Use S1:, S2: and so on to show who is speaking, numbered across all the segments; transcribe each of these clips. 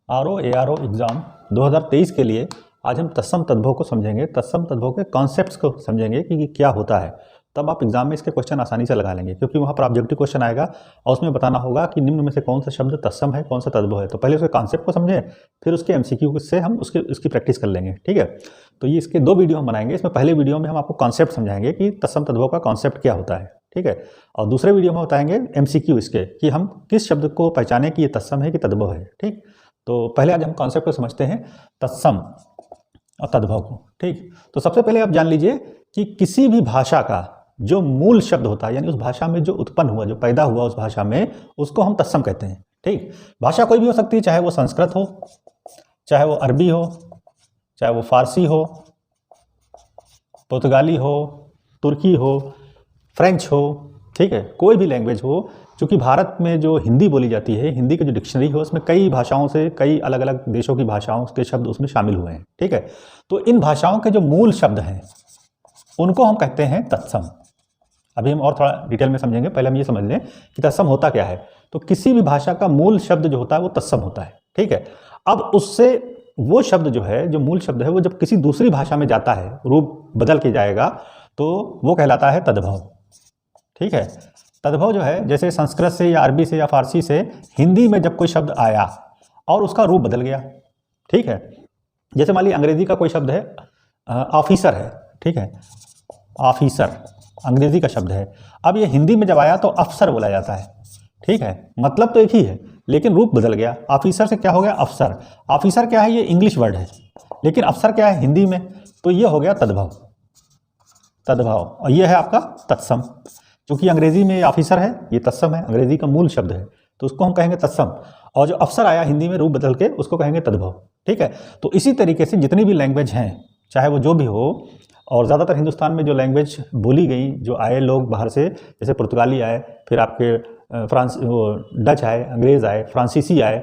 S1: RO exam 2023 के लिए आज हम तत्सम तद्भव को समझेंगे, तत्सम तद्भव के कॉन्सेप्ट्स को समझेंगे कि क्या होता है। तब आप एग्जाम में इसके क्वेश्चन आसानी से लगा लेंगे, क्योंकि वहाँ पर ऑब्जेक्टिव क्वेश्चन आएगा और उसमें बताना होगा कि निम्न में से कौन सा शब्द तत्सम है, कौन सा तद्भव है। तो पहले उसके कॉन्सेप्ट को समझें, फिर उसके MCQ से हम उसकी प्रैक्टिस कर लेंगे। ठीक है, तो ये इसके 2 वीडियो हम बनाएंगे। इसमें पहले वीडियो में हम आपको कॉन्सेप्ट समझाएंगे कि तत्सम तद्भव का कॉन्सेप्ट क्या होता है। ठीक है, और दूसरे वीडियो में बताएंगे MCQ इसके कि हम किस शब्द को पहचाने कि ये तत्सम है कि तद्भव है। ठीक, तो पहले आज हम कॉन्सेप्ट को समझते हैं, तत्सम और तद्भव को। ठीक, तो सबसे पहले आप जान लीजिए कि किसी भी भाषा का जो मूल शब्द होता है, यानी उस भाषा में जो उत्पन्न हुआ, जो पैदा हुआ उस भाषा में, उसको हम तत्सम कहते हैं। ठीक, भाषा कोई भी हो सकती है, चाहे वो संस्कृत हो, चाहे वो अरबी हो, चाहे वो फारसी हो, पुर्तगाली हो, तुर्की हो, फ्रेंच हो। ठीक है, कोई भी लैंग्वेज हो, चूँकि भारत में जो हिंदी बोली जाती है, हिंदी की जो डिक्शनरी है उसमें कई भाषाओं से, कई अलग अलग देशों की भाषाओं के शब्द उसमें शामिल हुए हैं। ठीक है, तो इन भाषाओं के जो मूल शब्द हैं उनको हम कहते हैं तत्सम। अभी हम और थोड़ा डिटेल में समझेंगे, पहले हम ये समझ लें कि तत्सम होता क्या है। तो किसी भी भाषा का मूल शब्द जो होता है वो तत्सम होता है। ठीक है, अब उससे वो शब्द जो है, जो मूल शब्द है, वो जब किसी दूसरी भाषा में जाता है, रूप बदल के जाएगा, तो वो कहलाता है तद्भव। ठीक है, तद्भव जो है, जैसे संस्कृत से या अरबी से या फारसी से हिंदी में जब कोई शब्द आया और उसका रूप बदल गया। ठीक है, जैसे मान लीजिए अंग्रेजी का कोई शब्द है, ऑफिसर है। ठीक है, ऑफिसर अंग्रेजी का शब्द है, अब ये हिंदी में जब आया तो अफसर बोला जाता है। ठीक है, मतलब तो एक ही है लेकिन रूप बदल गया। ऑफिसर से क्या हो गया, अफसर। ऑफिसर क्या है, ये इंग्लिश वर्ड है, लेकिन अफसर क्या है हिंदी में, तो ये हो गया तद्भव। तद्भव, और ये है आपका तत्सम। क्योंकि अंग्रेजी में ऑफिसर है, ये तत्सम है, अंग्रेजी का मूल शब्द है, तो उसको हम कहेंगे तत्सम। और जो अफसर आया हिंदी में रूप बदल के, उसको कहेंगे तद्भव। ठीक है, तो इसी तरीके से जितनी भी लैंग्वेज हैं, चाहे वो जो भी हो, और ज़्यादातर हिंदुस्तान में जो लैंग्वेज बोली गई, जो आए लोग बाहर से, जैसे पुर्तगाली आए, फिर आपके डच आए, अंग्रेज़ आए, फ्रांसीसी आए।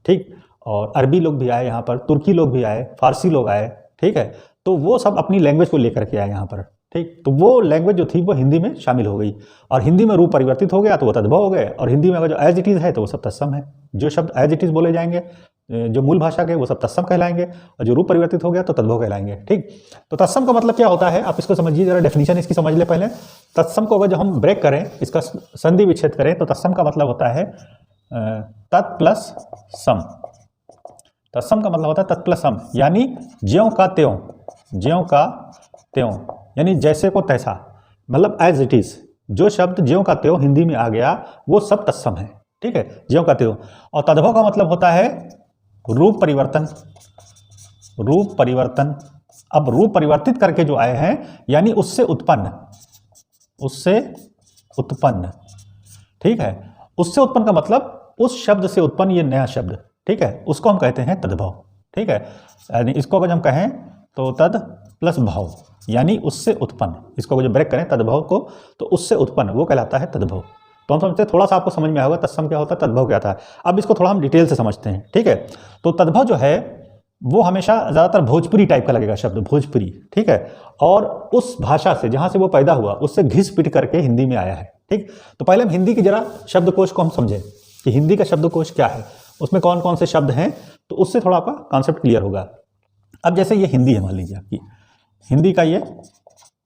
S1: ठीक, और अरबी लोग भी आए यहाँ पर, तुर्की लोग भी आए, फारसी लोग आए। ठीक है, तो वो सब अपनी लैंग्वेज को लेकर के आए यहाँ पर। ठीक, तो वो लैंग्वेज जो थी वो हिंदी में शामिल हो गई, और हिंदी में रूप परिवर्तित हो गया तो वो तद्भव हो गए, और हिंदी में अगर जो एज इट इज़ है तो वो सब तत्सम है। जो शब्द एज इट इज़ बोले जाएंगे, जो मूल भाषा के, वो सब तत्सम कहलाएंगे, और जो रूप परिवर्तित हो गया तो तद्भव कहलाएंगे। ठीक, तो तत्सम का मतलब क्या होता है, आप इसको समझिए जरा, डेफिनेशन इसकी समझ ले पहले। तत्सम को अगर जो हम ब्रेक करें, इसका संधि विच्छेद करें, तो तत्सम का मतलब होता है तत् प्लस सम। तत्सम का मतलब होता है तत् प्लस सम, यानी ज्यों का त्यों, ज्यों का त्यों, यानी जैसे को तैसा, मतलब एज इट इज। जो शब्द ज्यों का त्यों हिंदी में आ गया वो सब तत्सम है। ठीक है, ज्यों का त्यों। और तद्भव का मतलब होता है रूप परिवर्तन, रूप परिवर्तन। अब रूप परिवर्तित करके जो आए हैं, यानी उससे उत्पन्न, उससे उत्पन्न। ठीक है, उससे उत्पन्न का मतलब उस शब्द से उत्पन्न ये नया शब्द। ठीक है, उसको हम कहते हैं तद्भव। ठीक है, यानी इसको अगर हम कहें तो तद प्लस भव, यानी उससे उत्पन्न। इसको अगर ब्रेक करें तद्भव को, तो उससे उत्पन्न, वो कहलाता है तद्भव। तो हम समझते हैं, थोड़ा सा आपको समझ में आएगा तत्सम क्या होता है, तद्भव क्या था। अब इसको थोड़ा हम डिटेल से समझते हैं। ठीक है, तो तद्भव जो है वो हमेशा ज़्यादातर भोजपुरी टाइप का लगेगा शब्द, भोजपुरी। ठीक है, और उस भाषा से जहाँ से वो पैदा हुआ उससे घिस पिट करके हिंदी में आया है। ठीक, तो पहले हम हिंदी की जरा शब्दकोश को हम समझें कि हिंदी का शब्दकोश क्या है, उसमें कौन कौन से शब्द हैं, तो उससे थोड़ा आपका कॉन्सेप्ट क्लियर होगा। अब जैसे ये हिंदी है, मान लीजिए आपकी हिंदी का ये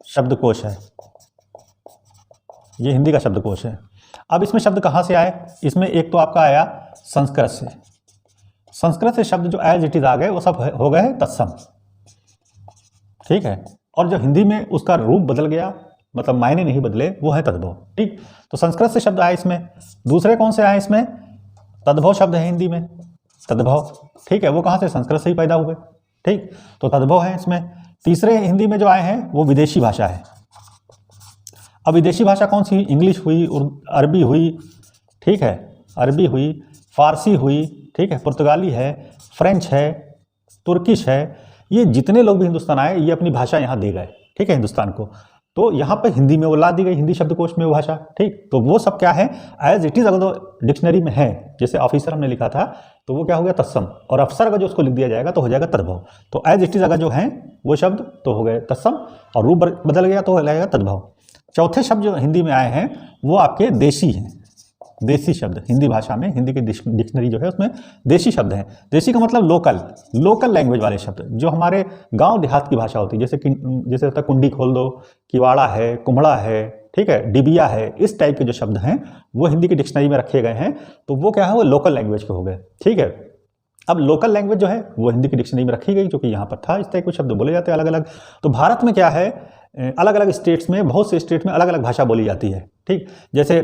S1: शब्दकोश है, ये हिंदी का शब्दकोश है। अब इसमें शब्द कहाँ से आए, इसमें एक तो आपका आया संस्कृत से। संस्कृत से शब्द जो एज इट इज आ गए वो सब हो गए तत्सम। ठीक है, और जो हिंदी में उसका रूप बदल गया, मतलब मायने नहीं बदले, वो है तद्भव। ठीक, तो संस्कृत से शब्द आए इसमें। दूसरे कौन से आए इसमें, तद्भव शब्द है हिंदी में, तद्भव। ठीक है, वो कहाँ से, संस्कृत से ही पैदा हुए। ठीक, तो तद्भव है इसमें। तीसरे हिंदी में जो आए हैं वो विदेशी भाषा है। अब विदेशी भाषा कौन सी, इंग्लिश हुई, अरबी हुई। ठीक है, अरबी हुई, फारसी हुई। ठीक है, पुर्तगाली है, फ्रेंच है, तुर्किश है। ये जितने लोग भी हिंदुस्तान आए, ये अपनी भाषा यहाँ दे गए। ठीक है, हिंदुस्तान को, तो यहाँ पे हिंदी में वो ला दी गई, हिंदी शब्दकोश में वो भाषा। ठीक, तो वो सब क्या है, एज इट इज अगर तो डिक्शनरी में है, जैसे ऑफिसर हमने लिखा था तो वो क्या हो गया तत्सम, और अफसर अगर जो उसको लिख दिया जाएगा तो हो जाएगा तद्भव। तो एज इट इज अगर जो है वो शब्द तो हो गए तत्सम, और रूप बदल गया तो हो जाएगा तद्भव। चौथे शब्द जो हिंदी में आए हैं वो आपके देशी हैं। देसी शब्द, हिंदी भाषा में हिंदी की डिक्शनरी जो है उसमें देसी शब्द हैं। देसी का मतलब लोकल लैंग्वेज वाले शब्द, जो हमारे गांव देहात की भाषा होती है, जैसे होता है कुंडी खोल दो, किवाड़ा है, कुम्हड़ा है, ठीक है, डिबिया है, इस टाइप के जो शब्द हैं वो हिंदी की डिक्शनरी में रखे गए हैं, तो वो क्या है, वो लोकल लैंग्वेज के हो गए। ठीक है, अब लोकल लैंग्वेज जो है वो हिंदी की डिक्शनरी में रखी गई, जो कि यहाँ पर था, इस टाइप के शब्द बोले जाते हैं अलग अलग। तो भारत में क्या है, अलग अलग स्टेट्स में, बहुत से स्टेट में अलग अलग भाषा बोली जाती है। ठीक, जैसे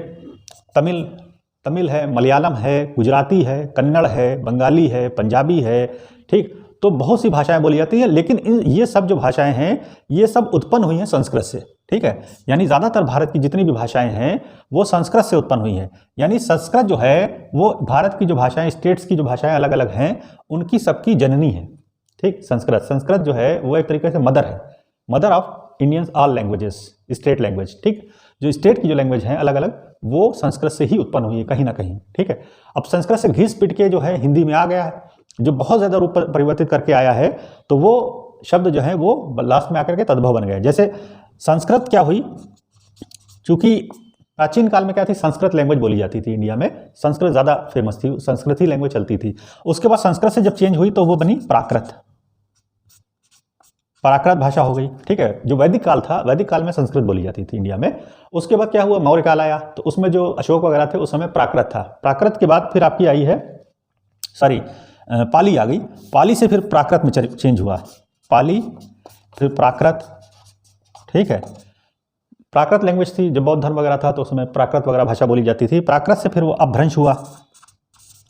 S1: तमिल है, मलयालम है, गुजराती है, कन्नड़ है, बंगाली है, पंजाबी है। ठीक, तो बहुत सी भाषाएं बोली जाती है, लेकिन ये सब जो भाषाएं हैं ये सब उत्पन्न हुई हैं संस्कृत से। ठीक है, यानी ज़्यादातर भारत की जितनी भी भाषाएं हैं वो संस्कृत से उत्पन्न हुई हैं। यानी संस्कृत जो है वो भारत की जो भाषाएं, स्टेट्स की जो भाषाएं अलग अलग हैं उनकी सबकी जननी है। ठीक, संस्कृत जो है वो एक तरीके से mother of Indians all languages, state language. ठीक, जो स्टेट की जो लैंग्वेज हैं अलग अलग, वो संस्कृत से ही उत्पन्न हुई है कहीं ना कहीं। ठीक है, अब संस्कृत से घिस पिट के जो है हिंदी में आ गया है, जो बहुत ज़्यादा रूप परिवर्तित करके आया है, तो वो शब्द जो है वो लास्ट में आकर के तद्भव बन गए। जैसे संस्कृत क्या हुई, चूंकि प्राचीन काल में क्या थी, संस्कृत लैंग्वेज बोली जाती थी इंडिया में, संस्कृत ज़्यादा फेमस थी, संस्कृत ही लैंग्वेज चलती थी। उसके बाद संस्कृत से जब चेंज हुई तो वो बनी प्राकृत भाषा हो गई। ठीक है, जो वैदिक काल था, वैदिक काल में संस्कृत बोली जाती थी इंडिया में। उसके बाद क्या हुआ, मौर्य काल आया, तो उसमें जो अशोक वगैरह थे उस समय प्राकृत था। प्राकृत के बाद फिर आपकी आई है पाली आ गई, पाली से फिर प्राकृत में चेंज हुआ, पाली फिर प्राकृत। ठीक है, प्राकृत लैंग्वेज थी, जब बौद्ध धर्म वगैरह था तो उसमें प्राकृत वगैरह भाषा बोली जाती थी। प्राकृत से फिर वो अपभ्रंश हुआ,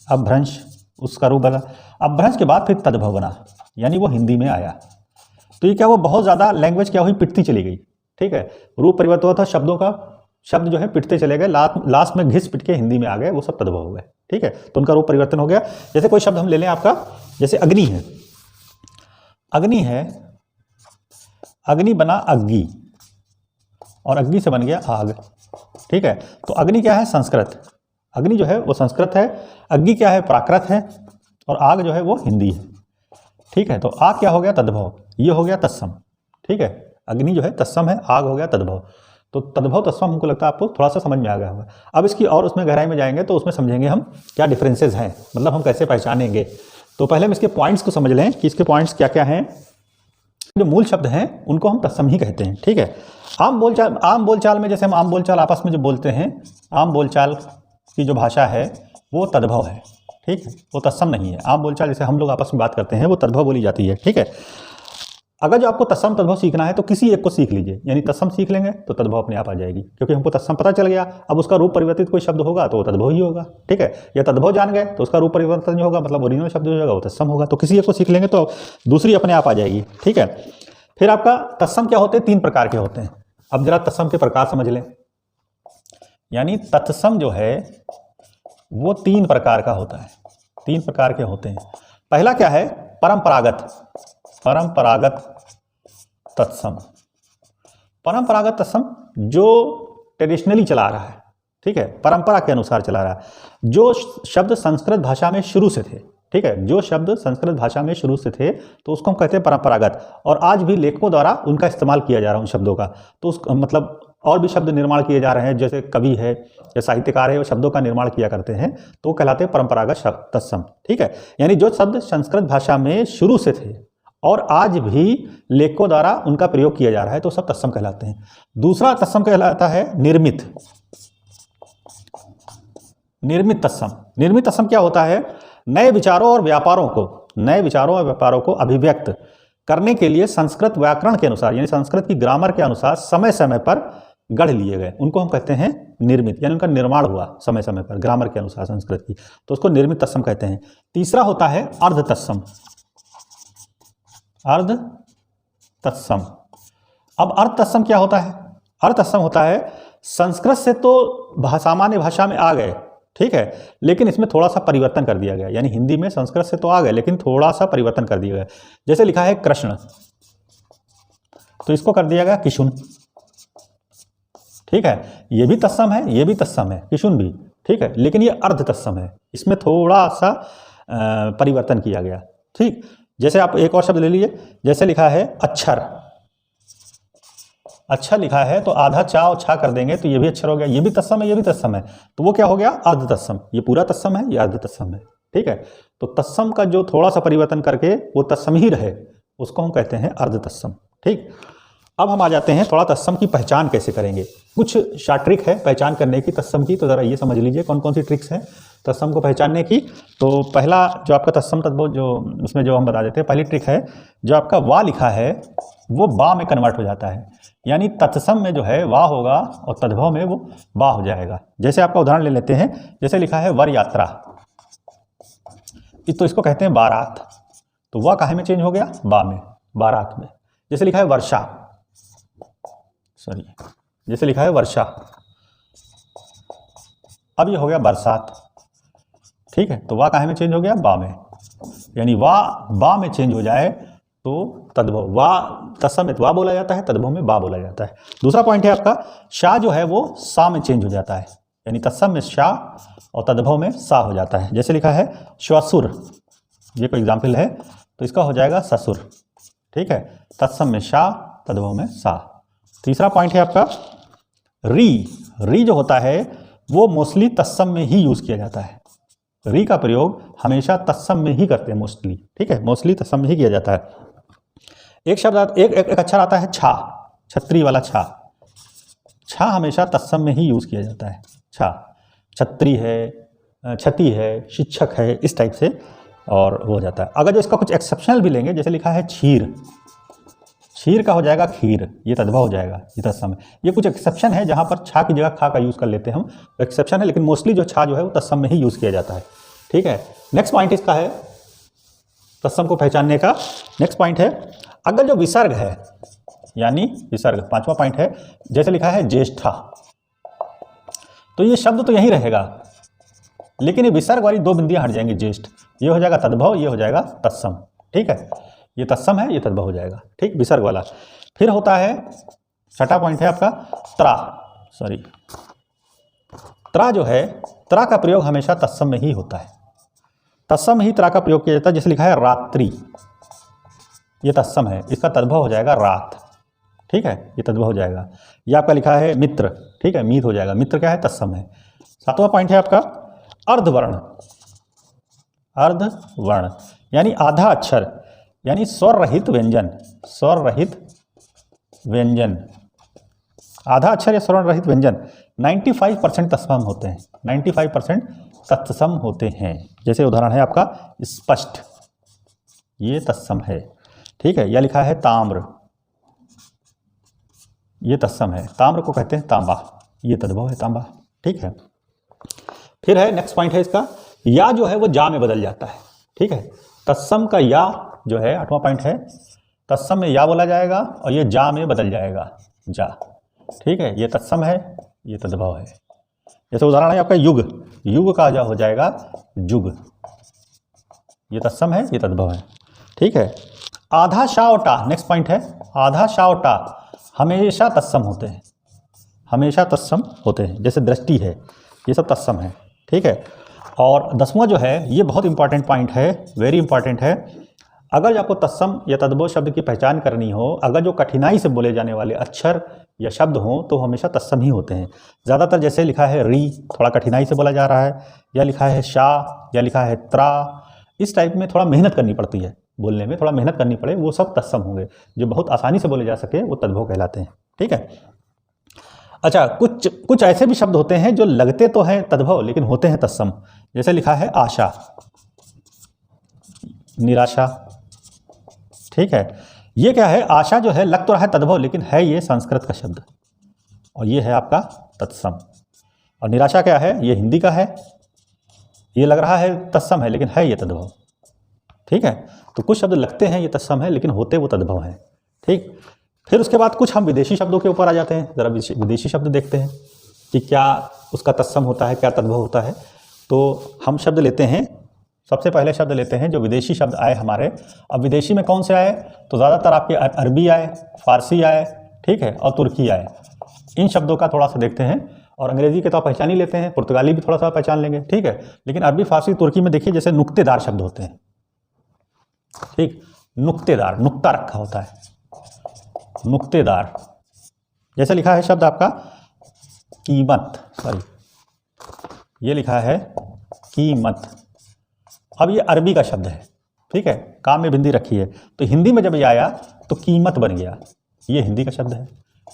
S1: अपभ्रंश उसका रूप बना, अपभ्रंश के बाद फिर तद्भव बना, यानी वो हिंदी में आया। तो ये क्या, वो बहुत ज़्यादा लैंग्वेज क्या हुई, पिटती चली गई। ठीक है, रूप परिवर्तन हुआ था शब्दों का, शब्द जो है पिटते चले गए, लास्ट में घिस पिट के हिंदी में आ गए, वो सब तद्भव हो गए। ठीक है, तो उनका रूप परिवर्तन हो गया। जैसे कोई शब्द हम ले लें आपका, जैसे अग्नि है, अग्नि बना अग्गी, और अग्गी से बन गया आग। ठीक है, तो अग्नि क्या है, संस्कृत, अग्नि जो है वो संस्कृत है, अग्गी क्या है, प्राकृत है, और आग जो है वो हिंदी है। ठीक है, तो आग क्या हो गया, तद्भव, ये हो गया तत्सम। ठीक है, अग्नि जो है तत्सम है, आग हो गया तद्भव। तो तद्भव तत्सम हमको लगता है आपको थोड़ा सा समझ में आ गया होगा। अब इसकी और उसमें गहराई में जाएंगे तो उसमें समझेंगे हम क्या डिफरेंसेस हैं, मतलब हम कैसे पहचानेंगे। तो पहले हम इसके पॉइंट्स को समझ लें कि इसके पॉइंट्स क्या क्या हैं। जो मूल शब्द हैं उनको हम तत्सम ही कहते हैं। ठीक है, आम बोलचाल में, जैसे हम आम बोलचाल आपस में जो बोलते हैं, आम बोलचाल की जो भाषा है वो तद्भव है। ठीक है, वो तत्सम नहीं है। आम बोलचाल जैसे हम लोग आपस में बात करते हैं वो तद्भव बोली जाती है। ठीक है, अगर जो आपको तत्सम तद्भव सीखना है तो किसी एक को सीख लीजिए, यानी तत्सम सीख लेंगे तो तद्भव अपने आप आ जाएगी, क्योंकि हमको तत्सम पता चल गया। अब उसका रूप परिवर्तित कोई शब्द होगा तो वो तद्भव ही होगा। ठीक है, या तद्भव जान गए तो उसका रूप परिवर्तन जो होगा, मतलब ओरिजिनल शब्द जो होगा वो तत्सम होगा। तो किसी एक को सीख लेंगे तो दूसरी अपने आप आ जाएगी। ठीक है, फिर आपका तत्सम क्या होते हैं, 3 प्रकार के होते हैं। अब जरा तत्सम के प्रकार समझ लें, यानी तत्सम जो है वो 3 प्रकार का होता है, 3 प्रकार के होते हैं। पहला क्या है, परंपरागत तत्सम। परंपरागत तत्सम जो ट्रेडिशनली चला रहा है, ठीक है, परंपरा के अनुसार चला रहा है, जो शब्द संस्कृत भाषा में शुरू से थे। ठीक है, जो शब्द संस्कृत भाषा में शुरू से थे तो उसको हम कहते हैं परंपरागत, और आज भी लेखकों द्वारा उनका इस्तेमाल किया जा रहा है उन शब्दों का। तो उस मतलब और भी शब्द निर्माण किए जा रहे हैं, जैसे कवि है या साहित्यकार है, वो शब्दों का निर्माण किया करते हैं, तो कहलाते हैं परंपरागत शब्द तत्सम। ठीक है, यानी जो शब्द संस्कृत भाषा में शुरू से थे और आज भी लेखकों द्वारा उनका प्रयोग किया जा रहा है, तो सब तत्सम कहलाते हैं। दूसरा तत्सम कहलाता है निर्मित तत्सम। निर्मित तत्सम क्या होता है, नए विचारों और व्यापारों को अभिव्यक्त करने के लिए संस्कृत व्याकरण के अनुसार, यानी संस्कृत की ग्रामर के अनुसार समय समय पर गढ़ लिए गए, उनको हम कहते हैं निर्मित, यानी उनका निर्माण हुआ समय समय पर ग्रामर के अनुसार संस्कृत की, तो उसको निर्मित तत्सम कहते हैं। तीसरा होता है अर्ध तत्सम। अब अर्ध तत्सम क्या होता है, अर्ध तत्सम होता है संस्कृत से तो सामान्य भाषा में आ गए, ठीक है, लेकिन इसमें थोड़ा सा परिवर्तन कर दिया गया, यानी हिंदी में संस्कृत से तो आ गए लेकिन थोड़ा सा परिवर्तन कर दिया गया। जैसे लिखा है कृष्ण, तो इसको कर दिया गया किशुन। ठीक है, ये भी तत्सम है, ये भी तत्सम है, किशुन भी, ठीक है, लेकिन ये अर्ध तत्सम है, इसमें थोड़ा सा परिवर्तन किया गया। ठीक, जैसे आप एक और शब्द ले लीजिए, जैसे लिखा है अक्षर, अच्छा लिखा है तो आधा चा और छा कर देंगे तो ये भी अक्षर हो गया, ये भी तत्सम है, ये भी तत्सम है, तो वो क्या हो गया, अर्ध तत्सम। ये पूरा तत्सम है, ये अर्ध तत्सम है। ठीक है, तो तत्सम का जो थोड़ा सा परिवर्तन करके वो तत्सम ही रहे उसको हम कहते हैं अर्ध तत्सम। ठीक, अब हम आ जाते हैं थोड़ा तत्सम की पहचान कैसे करेंगे। कुछ शार्ट ट्रिक है पहचान करने की तत्सम की, तो ज़रा ये समझ लीजिए कौन कौन सी ट्रिक्स हैं तत्सम को पहचानने की। तो पहला जो आपका तत्सम तद्भव जो उसमें जो हम बता देते हैं, पहली ट्रिक है जो आपका वा लिखा है वो बा में कन्वर्ट हो जाता है, यानी तत्सम में जो है वा होगा और तद्भव में वो बा हो जाएगा। जैसे आपका उदाहरण ले लेते हैं, जैसे लिखा है वर यात्रा, तो इसको कहते हैं बारात, तो वह काहे में चेंज हो गया, बा में, बारात में। जैसे लिखा है वर्षा, सॉरी जैसे लिखा है वर्षा, अब ये हो गया बरसात। ठीक है, तो वाह काहे में चेंज हो गया, बा में, यानी वाह बा में चेंज हो जाए तो तद्भव, वाह तत्सम में वाह बोला जाता है, तद्भव में बा बोला जाता है। दूसरा पॉइंट है आपका शा जो है वो सा में चेंज हो जाता है, यानी तत्सम में शा और तद्भव में सा हो जाता है। जैसे लिखा है श्वसुर, ये कोई एग्जाम्पल है, तो इसका हो जाएगा ससुर। ठीक है, तत्सम में शा, तद्भव में सा। तीसरा पॉइंट है आपका री, री जो होता है वो मोस्टली तत्सम में ही यूज किया जाता है। री का प्रयोग हमेशा तत्सम में ही करते हैं मोस्टली। ठीक है, मोस्टली तत्सम में ही किया जाता है। एक शब्द एक अक्षर आता है छा, छतरी वाला छा, छा हमेशा तत्सम में ही यूज किया जाता है। छा, छतरी है, छती है, शिक्षक है, इस टाइप से और हो जाता है। अगर जो इसका कुछ एक्सेप्शनल भी लेंगे, जैसे लिखा है क्षीर, क्षीर का हो जाएगा खीर, ये तद्भव हो जाएगा, ये तत्सम है। ये कुछ एक्सेप्शन है जहाँ पर छा की जगह खा का यूज़ कर लेते हैं हम, एक्सेप्शन है, लेकिन मोस्टली जो छा जो है वो तत्सम में ही यूज़ किया जाता है। ठीक है, नेक्स्ट पॉइंट इसका है तत्सम को पहचानने का। नेक्स्ट पॉइंट है अगर जो विसर्ग है, यानी विसर्ग, पांचवा पॉइंट है, जैसे लिखा है ज्येष्ठा, तो ये शब्द तो यही रहेगा, लेकिन ये विसर्ग वाली दो बिंदियां हट जाएंगी, ज्येष्ठ, ये हो जाएगा तद्भव, ये हो जाएगा तत्सम। ठीक है, ये तत्सम है, ये तद्भव हो जाएगा। ठीक, विसर्ग वाला। फिर होता है छठा पॉइंट है आपका त्रा, सॉरी त्रा जो है, त्रा का प्रयोग हमेशा तत्सम में ही होता है, तत्सम ही त्रा का प्रयोग किया जाता है। जैसे लिखा है रात्रि, ये तत्सम है, इसका तद्भव हो जाएगा रात। ठीक है, ये तद्भव हो जाएगा। ये आपका लिखा है मित्र, ठीक है, मीत हो जाएगा, मित्र क्या है, तत्सम है। सातवां पॉइंट है आपका अर्धवर्ण, अर्धवर्ण यानी आधा अक्षर, यानी स्वर रहित व्यंजन, स्वर रहित व्यंजन, आधा अक्षर या स्वर रहित व्यंजन 95% तत्सम होते हैं, 95% तत्सम होते हैं। जैसे उदाहरण है आपका स्पष्ट, ये तत्सम है। ठीक है, यह लिखा है ताम्र, ये तत्सम है, ताम्र को कहते हैं तांबा, ये तद्भव है तांबा। ठीक है, फिर है नेक्स्ट पॉइंट है इसका या जो है वो जा में बदल जाता है। ठीक है, तत्सम का या जो है आठवां पॉइंट है, तत्सम में या बोला जाएगा और ये जा में बदल जाएगा, जा। ठीक है, ये तत्सम है, ये तद्भव है। जैसे उदाहरण है आपका युग, युग का जा हो जाएगा जुग, ये तत्सम है, ये तद्भव है। ठीक है, आधा शा और टा, नेक्स्ट पॉइंट है आधा शा और टा हमेशा तत्सम होते हैं, हमेशा तत्सम होते हैं। जैसे दृष्टि है, ये सब तत्सम है। ठीक है, और 10वां जो है ये बहुत इंपॉर्टेंट पॉइंट है, वेरी इंपॉर्टेंट है। अगर आपको तत्सम या तद्भव शब्द की पहचान करनी हो, अगर जो कठिनाई से बोले जाने वाले अक्षर या शब्द हों तो हमेशा तत्सम ही होते हैं ज़्यादातर। जैसे लिखा है री, थोड़ा कठिनाई से बोला जा रहा है, या लिखा है शा, या लिखा है त्रा, इस टाइप में थोड़ा मेहनत करनी पड़ती है, बोलने में थोड़ा मेहनत करनी पड़े, वो सब तत्सम होंगे। जो बहुत आसानी से बोले जा सके वो तद्भव कहलाते हैं। ठीक है, अच्छा, कुछ ऐसे भी शब्द होते हैं जो लगते तो हैं तद्भव लेकिन होते हैं तत्सम। जैसे लिखा है आशा, निराशा। ठीक है, ये क्या है, आशा जो है लग तो रहा है तद्भव लेकिन है ये संस्कृत का शब्द और ये है आपका तत्सम। और निराशा क्या है, ये हिंदी का है, ये लग रहा है तत्सम है लेकिन है ये तद्भव। ठीक है, तो कुछ शब्द लगते हैं ये तत्सम है लेकिन होते वो तद्भव हैं। ठीक, फिर उसके बाद कुछ हम विदेशी शब्दों के ऊपर आ जाते हैं। ज़रा विदेशी शब्द देखते हैं कि क्या उसका तत्सम होता है, क्या तद्भव होता है। तो हम शब्द लेते हैं, सबसे पहले शब्द लेते हैं जो विदेशी शब्द आए हमारे। अब विदेशी में कौन से आए, तो ज़्यादातर आपके अरबी आए, फारसी आए, ठीक है, और तुर्की आए। इन शब्दों का थोड़ा सा देखते हैं, और अंग्रेजी के तो आप पहचान ही लेते हैं, पुर्तगाली भी थोड़ा सा पहचान लेंगे। ठीक है, लेकिन अरबी, फारसी, तुर्की में देखिए जैसे नुक्तेदार शब्द होते हैं। ठीक, नुक्तेदार, नुक्ता रखा होता है, नुक्तेदार, जैसे लिखा है शब्द आपका कीमत, सॉरी ये लिखा है कीमत। अब ये अरबी का शब्द है, ठीक है, काम में बिंदी रखी है, तो हिंदी में जब ये आया तो कीमत बन गया। ये हिंदी का शब्द है,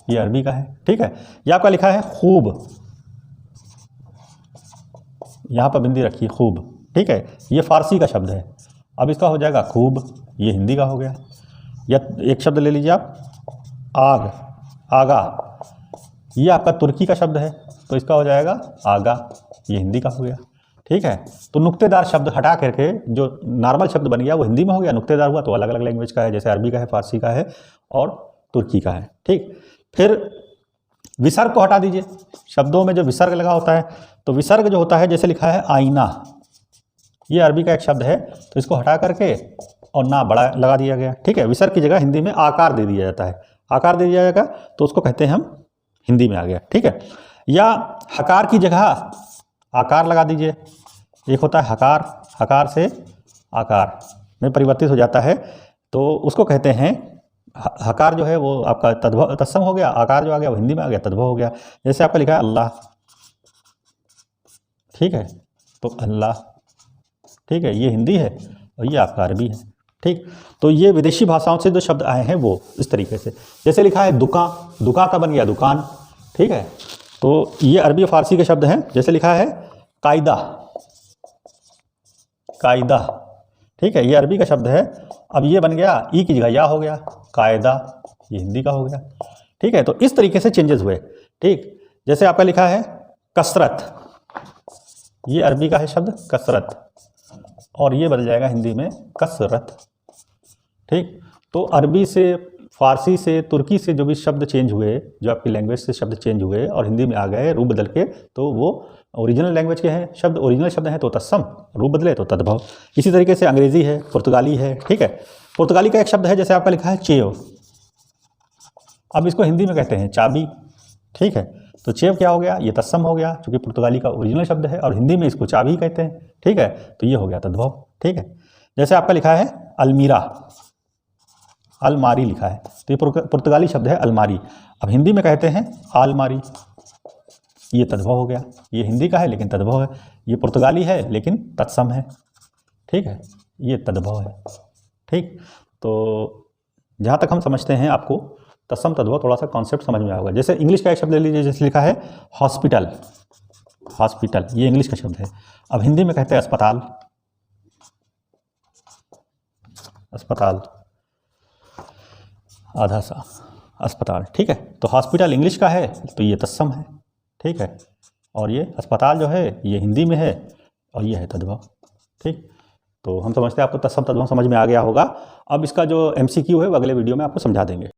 S1: ये अरबी का है, ठीक है। ये आपका लिखा है खूब, यहाँ पर बिंदी रखी है खूब, ठीक है, ये फारसी का शब्द है। अब इसका हो जाएगा खूब, ये हिंदी का हो गया। या एक शब्द ले लीजिए आप आग, आगा, ये आपका तुर्की का शब्द है, तो इसका हो जाएगा आगा, ये हिंदी का हो गया, ठीक है। तो नुक्तेदार शब्द हटा करके जो नॉर्मल शब्द बन गया वो हिंदी में हो गया, नुक्तेदार हुआ तो अलग अलग लैंग्वेज का है, जैसे अरबी का है, फारसी का है और तुर्की का है, ठीक। फिर विसर्ग को हटा दीजिए, शब्दों में जो विसर्ग लगा होता है, तो विसर्ग जो होता है जैसे लिखा है आईना, ये अरबी का एक शब्द है, तो इसको हटा करके और ना बड़ा लगा दिया गया, ठीक है। विसर्ग की जगह हिंदी में आकार दे दिया जाता है, आकार दे दिया जाएगा तो उसको कहते हैं हम हिंदी में आ गया, ठीक है। या हकार की जगह आकार लगा दीजिए, एक होता है हकार, हकार से आकार में परिवर्तित हो जाता है, तो उसको कहते हैं हकार जो है वो आपका तद्भव तत्सम हो गया, आकार जो आ गया वो हिंदी में आ गया, तद्भव हो गया। जैसे आपका लिखा है अल्लाह, ठीक है, तो अल्लाह, ठीक है, ये हिंदी है और ये आपका अरबी है, ठीक। तो ये विदेशी भाषाओं से जो शब्द आए हैं वो इस तरीके से, जैसे लिखा है दुकान, दुकान का बन गया दुकान, ठीक है, तो ये अरबी और फारसी के शब्द हैं। जैसे लिखा है कायदा, कायदा, ठीक है, ये अरबी का शब्द है, अब ये बन गया ई की जगह या हो गया कायदा, ये हिंदी का हो गया, ठीक है। तो इस तरीके से चेंजेस हुए, ठीक। जैसे आपका लिखा है कसरत, ये अरबी का है शब्द कसरत और ये बदल जाएगा हिंदी में कसरत, ठीक। तो अरबी से, फारसी से, तुर्की से जो भी शब्द चेंज हुए, जो आपकी लैंग्वेज से शब्द चेंज हुए और हिंदी में आ गए रूप बदल के, तो वो ओरिजिनल लैंग्वेज के हैं शब्द, ओरिजिनल शब्द हैं तो तत्सम, रूप बदले तो तद्भव। इसी तरीके से अंग्रेजी है, पुर्तगाली है, ठीक है। पुर्तगाली का एक शब्द है जैसे आपका लिखा है चेव, अब इसको हिंदी में कहते हैं चाबी, ठीक है, तो चेव क्या हो गया, ये तत्सम हो गया क्योंकि पुर्तगाली का ओरिजिनल शब्द है और हिंदी में इसको चाबी कहते हैं, ठीक है, तो ये हो गया तद्भव, ठीक है। जैसे आपका लिखा है अलमीरा, अलमारी लिखा है, तो ये पुर्तगाली शब्द है अलमारी, अब हिंदी में कहते हैं आलमारी, ये तद्भव हो गया, ये हिंदी का है लेकिन तद्भव है, ये पुर्तगाली है लेकिन तत्सम है, ठीक है, ये तद्भव है, ठीक। तो जहाँ तक हम समझते हैं आपको तत्सम तद्भव थोड़ा सा कॉन्सेप्ट समझ में आएगा। जैसे इंग्लिश का एक शब्द ले लीजिए, जैसे लिखा है हॉस्पिटल, हॉस्पिटल ये इंग्लिश का शब्द है, अब हिंदी में कहते हैं अस्पताल, अस्पताल, आधा सा अस्पताल, ठीक है। तो हॉस्पिटल इंग्लिश का है तो ये तत्सम है, ठीक है, और ये अस्पताल जो है ये हिंदी में है और ये है तद्भव, ठीक। तो हम समझते हैं आपको तत्सम तद्भव समझ में आ गया होगा। अब इसका जो MCQ है वो अगले वीडियो में आपको समझा देंगे।